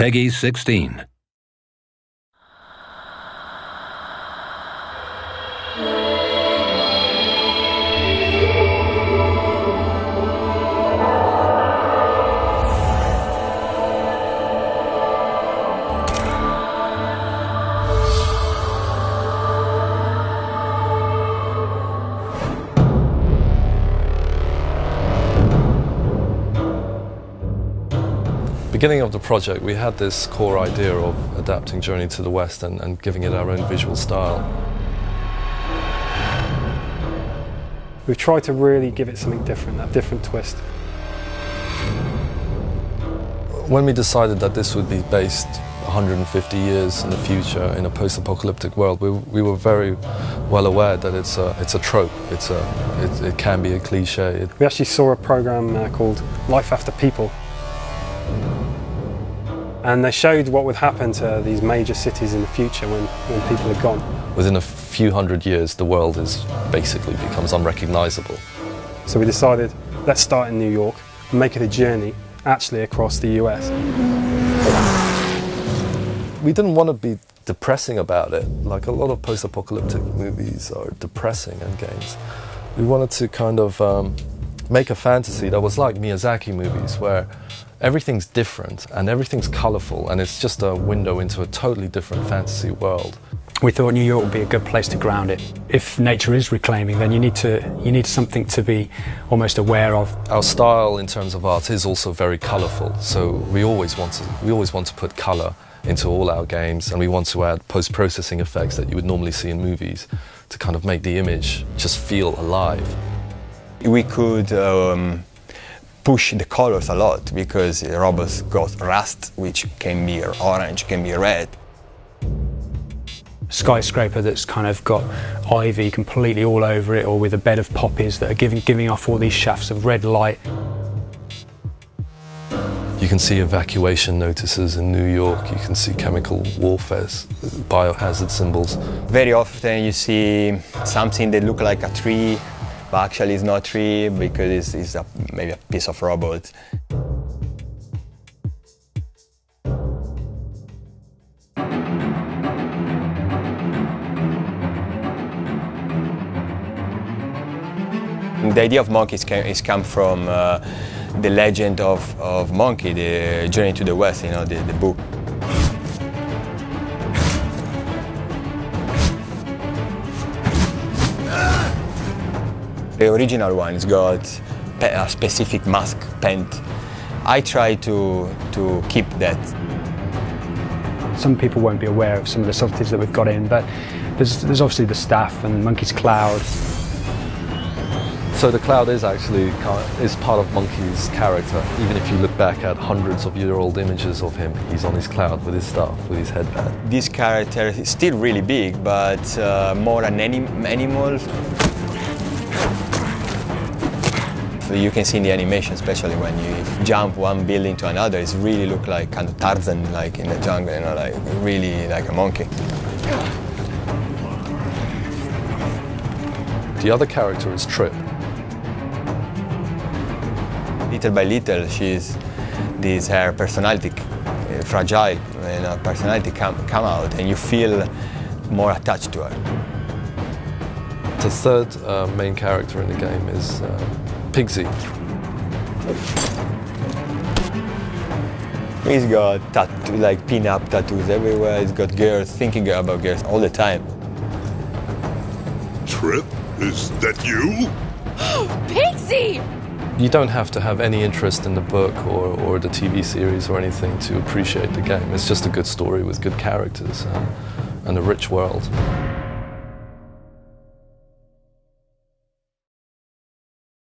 Peggy 16. Beginning of the project, we had this core idea of adapting Journey to the West and giving it our own visual style. We've tried to really give it something different, that different twist. When we decided that this would be based 150 years in the future in a post-apocalyptic world, we were very well aware that it's a trope, it can be a cliche. We actually saw a program called Life After People. And they showed what would happen to these major cities in the future when people are gone. Within a few hundred years, the world basically becomes unrecognizable. So we decided, let's start in New York and make it a journey actually across the US. We didn't want to be depressing about it, like a lot of post-apocalyptic movies are depressing and games. We wanted to kind of make a fantasy that was like Miyazaki movies, where everything's different and everything's colourful and it's just a window into a totally different fantasy world. We thought New York would be a good place to ground it. If nature is reclaiming, then you need something to be almost aware of. Our style in terms of art is also very colourful, so we always want to put colour into all our games, and we want to add post-processing effects that you would normally see in movies to kind of make the image just feel alive. We could push the colors a lot because the robots got rust, which can be orange, can be red. Skyscraper that's kind of got ivy completely all over it, or with a bed of poppies that are giving off all these shafts of red light. You can see evacuation notices in New York, you can see chemical warfare, biohazard symbols. Very often you see something that looks like a tree, but actually it's not a tree because it's maybe a piece of robot. The idea of monkeys is come from the legend of Monkey, the Journey to the West, you know, the book. The original one has got a specific mask paint. I try to keep that. Some people won't be aware of some of the subtleties that we've got in, but there's obviously the staff and Monkey's cloud. So the cloud is actually part of Monkey's character. Even if you look back at hundreds of year-old images of him, he's on his cloud with his staff, with his headband. This character is still really big, but more an animal. You can see in the animation, especially when you jump one building to another, it really looks like kind of Tarzan, like in the jungle, you know, like really like a monkey. The other character is Trip. Little by little, her personality, fragile, you know, personality come out, and you feel more attached to her. The third main character in the game is Pigsy. He's got like pin-up tattoos everywhere. He's got girls, thinking about girls all the time. Trip, is that you? Pigsy! You don't have to have any interest in the book or the TV series or anything to appreciate the game. It's just a good story with good characters and a rich world.